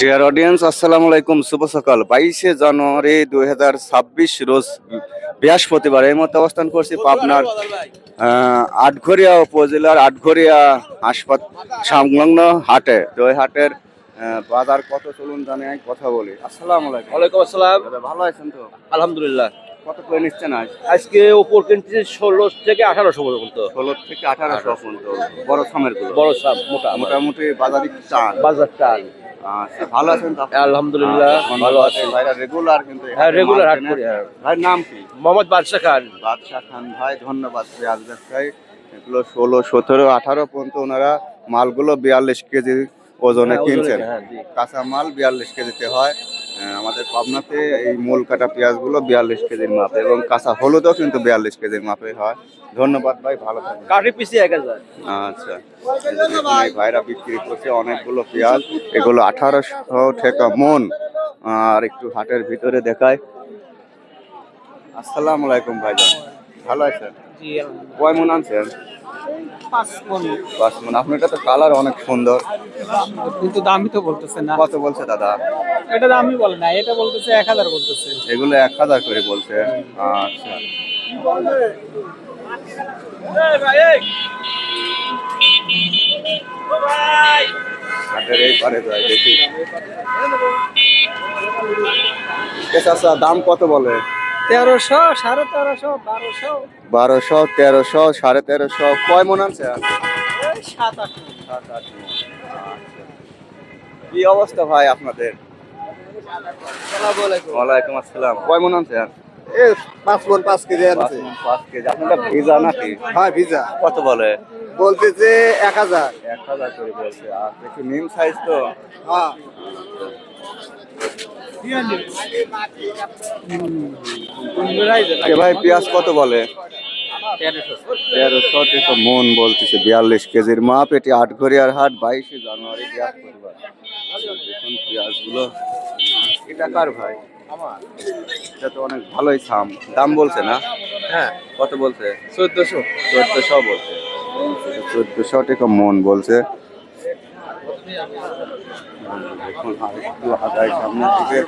Dear audience, আসসালামু আলাইকুম। শুভ সকাল। 22শে জানুয়ারি 2026 রোজ বৃহস্পতিবার। এই মতো অবস্থান করছি পাবনার আটঘরিয়া উপজেলার আটঘরিয়া হাসপাতাল সংলগ্ন হাটে। তো ওই হাটের বাজার কত চলুন জানে কথা বলি। আসসালামু আলাইকুম। ওয়ালাইকুম আসসালাম। দাদা ভালো আছেন তো? আলহামদুলিল্লাহ। কত করে নিচ্ছেন আজ? আজকে উপর কিনছি 16 থেকে 1800 পর্যন্ত। 16 থেকে 1800 পর্যন্ত বড় সামের গুলো। বড় সাপ মোটা মোটামুটি বাজারি চান। বাজার টান। আচ্ছা, ভালো আছেন তো? আলহামদুলিল্লাহ ভালো আছি। ভাইরা রেগুলার কিন্তু হ্যাঁ, রেগুলার হাট করি। ভাই নাম কি? মোহাম্মদ বাদশা খান। বাদশা খান ভাই, ধন্যবাদ। পেঁয়াজ ব্যবসায়ী এগুলো 16, 17, 18 পর্যন্ত ওনারা মালগুলো 42 কেজি ওজনে কিনছেন। কাঁচা মাল 42 কেজিতে হয়। আমাদের পাবনাতে এই মূল কাটা পেঁয়াজগুলো 42 কেজির মাপে এবং কাঁচা হলুদও কিন্তু 42 কেজির মাপে হয়। ধন্যবাদ ভাই, ভালো থাকবেন। কাঠি পিসি 1000। আচ্ছা, এই ভাইরা বিক্রি করছে অনেকগুলো পেঁয়াজ। এগুলো 1800 টাকা মন। আর একটু হাটের ভিতরে দেখায়। আসসালামু আলাইকুম ভাইজান, ভালো আছেন? জি কয় মন আনছেন? 5 মণ। 5 মন। আপনার তো কালার অনেক সুন্দর, কিন্তু দামই তো বলতেছে না। কত বলছে দাদা? এটা দামই বলে না, এটা বলতেছে 1000 বলতেছে। এগুলো 1000 করে বলছে। আচ্ছা, হাটের এই পারে যাই দেখি। আচ্ছা, দাম কত বলে? 1300, 1350, 1200, 1200, 1300, 1350। কয় মন আনছে? 7-8 মণ। 7-8 মন। আচ্ছা, কি অবস্থা ভাই আপনাদের? আসসালামু আলাইকুম। ওয়ালাইকুম আসসালাম। কয় মন আনছে? 5 মণ 5 কেজি আছে। 5 কেজি। আপনারা ভিজা নাকি? হ্যাঁ, ভিজা কত বলে? বলতেছে 1000। 1000 করে বলছে। আর একটু নিম সাইজ তো। হ্যাঁ, ভাই পেঁয়াজ কত বলে? 1300 টাকা মন বলতেছে। 42 কেজির মাপ। এটি আটঘরিয়ার হাট, 22শে জানুয়ারি বৃহস্পতিবার। দেখুন পেঁয়াজগুলো। এটা কার ভাই? এটা তো অনেক ভালোই দাম। দাম বলছে না? হ্যাঁ, কত বলছে? 1400। 1400 বলছে। 1400 টাকা মন বলছে। দেখুন আর একটু আগায় সামনের দিকে।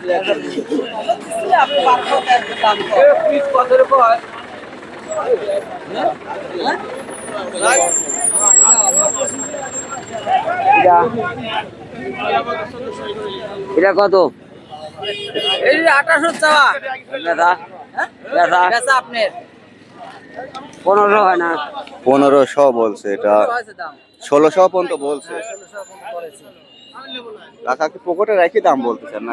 এটা কত? এই 1800 চাওয়া। দাদা দাদা আচ্ছা, আপনার 1500 হয় না? 1500 বলছে। এটা 1600 পর্যন্ত বলছে। কাকা কি পকেটে রেখে দাম বলতেছেন না?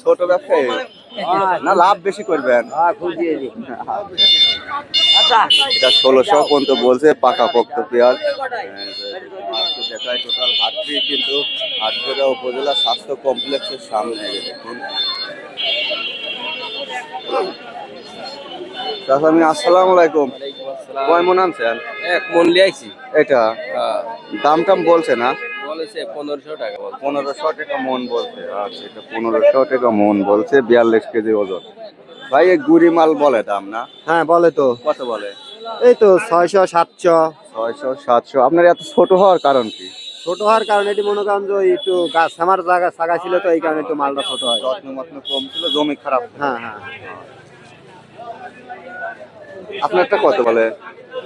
ছোট ব্যবসায়ী না, লাভ বেশি করবেন। এটা 1600 পর্যন্ত বলছে। পাকা পোক্ত পেঁয়াজ দেখায়। টোটাল হাটটি কিন্তু আটঘরিয়া উপজেলা স্বাস্থ্য কমপ্লেক্সের সামনে। দেখুন চাচা, আসসালামু আলাইকুম। কয় মন আনছেন? 1 মণ লিয়াইছি। এটা দাম টাম বলছে না? বলেছে 1500 টাকা বল। 1500 টাকা মন বলছে। আচ্ছা, এটা 1500 টাকা মন বলছে। 42 কেজি ওজন। ভাই এই গুড়ি মাল বলে দাম না? হ্যাঁ বলে তো। কত বলে? এই তো 600, 700। 600, 700। আপনার এত ছোট হওয়ার কারণ কি? ছোট হওয়ার কারণে এটি মনে করেন যে একটু গাছ আমার জায়গা ছিল তো, এই কারণে একটু মালটা ছোট হয়। যত্ন মত্ন কম ছিল, জমি খারাপ ছিল। হ্যাঁ হ্যাঁ। আপনারটা কত বলে?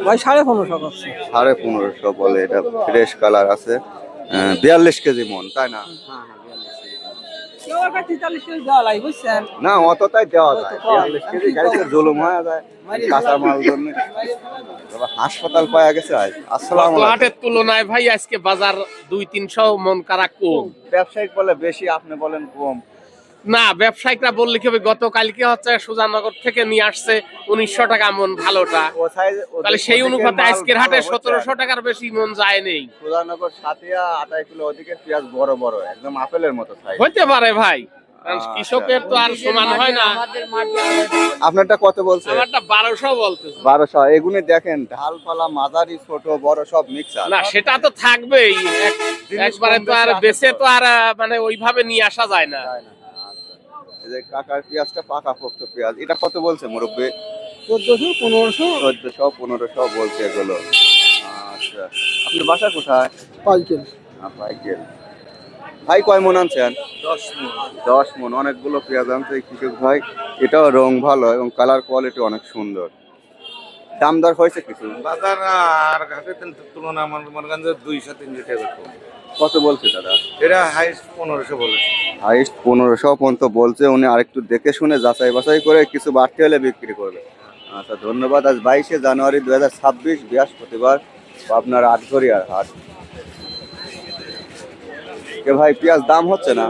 ভাই 1550 করছে। 1550 বলে। এটা ফ্রেশ কালার আছে। 42 কেজি মন, তাই না? কেউ আবার 43 কেজি দেওয়া লাগে, বুঝছেন? না, অতটাই দেওয়া যায়। 42 কেজি গাড়িতে জুলুম হয়ে যায় কাঁচা মাল জন্য। হাসপাতাল পাওয়া গেছে আজ। আসসালামু আলাইকুম। হাটের তুলনায় ভাই আজকে বাজার 200-300 মন কারা কম। ব্যবসায়িক বলে বেশি, আপনি বলেন কম। না, ব্যবসায়িকরা বললে কি হবে? গতকালকে হচ্ছে সুজানগর থেকে নিয়ে আসছে 1900 টাকা মন ভালোটা। তাহলে সেই অনুপাতে আজকের হাটে 1700 টাকার বেশি মন যায় নেই। সুজানগর সাতিয়া 28 কিলো ওদিকের পেঁয়াজ বড় বড় একদম আপেলের মতো সাইজ হইতে পারে ভাই, কারণ কৃষকের তো আর সমান হয় না। আপনারটা কত বলছে? আমারটা 1200 বলতেছে। 1200। এগুনি দেখেন ঢালপালা মাঝারি ছোট বড় সব মিক্সার। না, সেটা তো থাকবেই। একবারে তো আর বেচে তো আর মানে ওইভাবে নিয়ে আসা যায় না। এই যে কাকার পেঁয়াজটা পাকা পোক্ত পেঁয়াজ। এটা কত বলছে মুরব্বী? 1400, 1500। 1400, 1500 বলছে এগুলো। আচ্ছা, আচ্ছা, আপনার বাসা কোথায়? পাইকেল পাইকেল। ভাই কয় মন আনছেন? 10 মন। অনেকগুলো পেঁয়াজ আনছে এই কৃষক ভাই। এটাও রং ভালো এবং কালার কোয়ালিটি অনেক সুন্দর। দাম দর হয়েছে কিছু? বাজার আর ঘাটের তুলনা আমার মনে করেন যে 200-300 টাকা কম। কত বলছে দাদা? এটা হাইস্ট 1500 বলেছে। হাইস্ট 1500 পর্যন্ত বলছে। উনি আরেকটু দেখে শুনে যাচাই বাছাই করে কিছু বাড়তি হলে বিক্রি করবে। আচ্ছা ধন্যবাদ। আজ 22শে জানুয়ারি 2026 বৃহস্পতিবার, আপনার আটঘরিয়ার হাট। কে ভাই পেঁয়াজ দাম হচ্ছে না?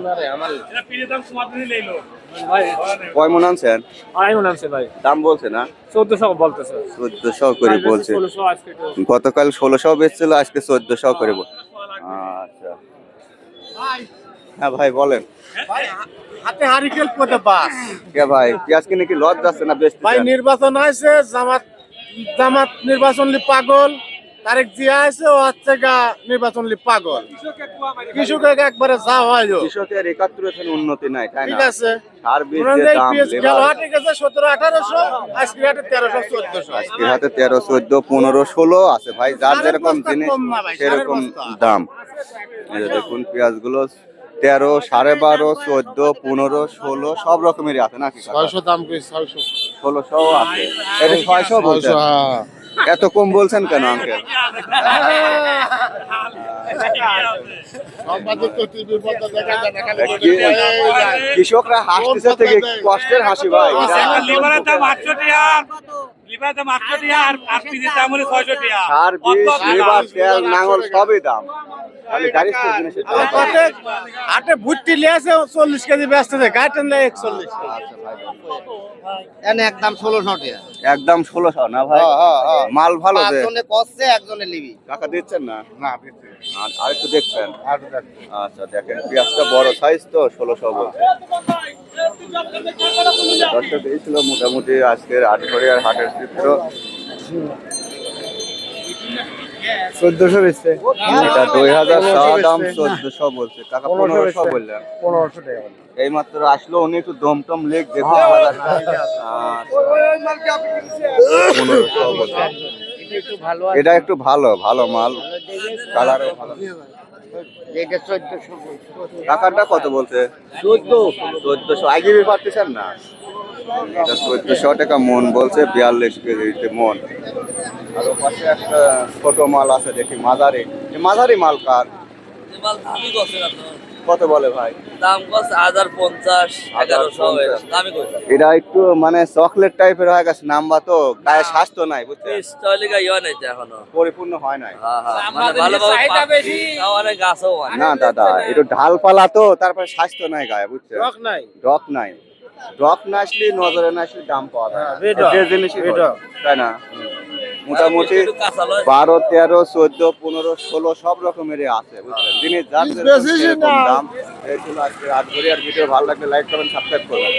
কয় মন আনছেন? আড়াই মনে আছে ভাই, দাম বলছে না? 1400 বলতেছে। 1400 করে বলছে। 1600 আজকে তো। গতকাল 1600 বেচছিল, আজকে 1400 করে আচ্ছা হ্যাঁ ভাই বলেন। হাতে হারিকেল পথে বাস। কে ভাই পেঁয়াজ কিনে কি লজ যাচ্ছে না বেচতে? ভাই নির্বাচন হয়েছে, জামাত নির্বাচন লি পাগল, তারেক জিয়া আছে ও হচ্ছে গা নির্বাচন লি পাগল। কৃষকের একবারে যা হয় গো। কৃষকের 71 এখানে উন্নতি নাই, তাই ঠিক না? আছে, সার বীজ ধরুন যে এই দাম, পেঁয়াজ গেল লেবার হাটে গেছে 1700-1800, আজকে হাটে 1300-1400। আজকে হাতে 13, 14, 15, 16 আছে ভাই। যার সারের যেরকম বস্তা জিনিস কম না ভাই, সেরকম সারের বস্তা। দাম। এই যে দেখুন পেঁয়াজ গুলো 13, 12.5, 14, 15, 16 সব রকমেরই আছে নাকি? 600 দাম কই 600। 1600 আছে। এটা 600 বলছেন? এত কম বলছেন কেন আঙ্কেল? সম্পাদক তো টিভির পর্দা দেখা যায় না, খালি কৃষকরা হাসতেছে থেকে কষ্টের হাসি ভাই। লিভারের দাম 800 টাকা, লিভারের দাম 800 টাকা, আর পিসের দাম হলো 600 টাকা। সার বীজ, লেবার, তেল, নাঙল সবই দাম। খালি গাড়ির জিনিসের দাম। হাটে ভুট্টি লিয়েছে 40 কেজি ব্যস্ত আছে, গাড়ি নেই 41। এনে একদম 1600 টাকা। একদম 1600 না ভাই? মাল ভালো যে পাঁচজনে কষছে, একজনে লিবি। টাকা দিচ্ছেন না? না আর একটু দেখবেন। আচ্ছা দেখেন পেঁয়াজটা বড় সাইজ তো 1600 বলছে। দর্শক এই ছিল মোটামুটি আজকের আটঘরিয়ার হাটের চিত্র। 1400 বেচছে। এটা 2000 টাকা দাম, 1400 বলছে। টাকা 1500 বললেন। 1500 টাকা। এই মাত্র আসলো, উনি একটু দমটম লেগ দেখুন বাজারটা। আচ্ছা 1500 বলছে। এটা একটু ভালো ভালো মাল, কালারও ভালো। এটা 1400। টাকাটা কত বলছে? 1400। আগে বি পারতেছেন না? এটা 1400 টাকা মন বলছে, 42 কেজিতে মন। আর পাশে একটা ছোট মাল আছে দেখি, মাঝারি। এই মাঝারি মাল কার? কত বলে ভাই? দাম কত? 1050, 1100 দামি কই? এটা একটু মানে চকলেট টাইপের হয়ে গেছে, নাম্বার তো গায়ে স্বাস্থ্য নাই বুঝছেন, স্টলিগা ইয়া নাই এখনো। পরিপূর্ণ হয় নাই। হ্যাঁ হ্যাঁ, মানে ভালোভাবে অনেক গাছও হয় না দাদা একটু ঢালপালা তো, তারপরে স্বাস্থ্য নাই গায়ে বুঝছেন, রক নাই। ডক নাই। ডক না আসলে নজরে না আসলে দাম পাওয়া যায় না। বেডক, যে জিনিসই হোক, বেডক। তাই না? মোটামুটি 12, 13, 14, 15, 16 সব রকমেরই আছে বুঝছেন। জিনিস যার যেরকম সেরকম দাম। এই ছিল আজকে আটঘরিয়ার ভিডিও। ভালো লাগলে লাইক করবেন, সাবস্ক্রাইব করবেন।